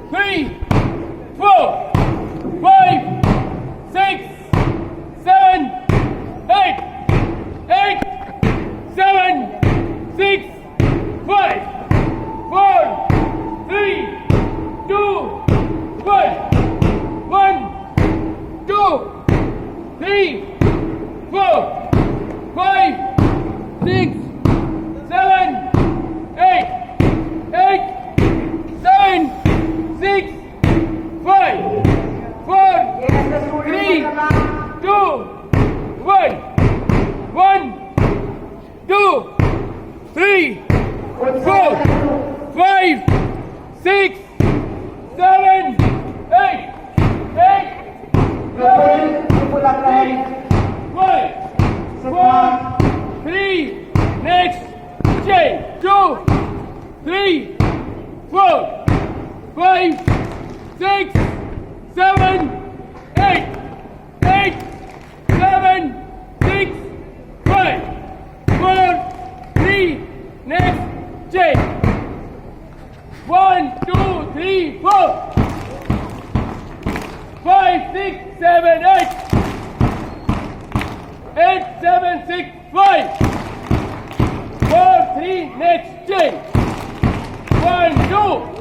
3, 4, 5, 6, 7, 8, 8, 7, 6, 5, 4, 3, 2, 1, 1, 2, 3, 4, 5, 6, 7, 8, 8, 7, 6, 5, 4, 3, 2, 1, 1, 2, 3, 4, 5, 6, 7, 8, 8, 7, 5, 4, 3, next, change, 2, 3, 4, 5, 6, 7, 8, 8, 7, 6, 5, 4, 3, next, change, 1, 2, 3, 4, 5, 6, 7, 8, 8, 7, 6, 5, 4, 3, next, change, 1, 2,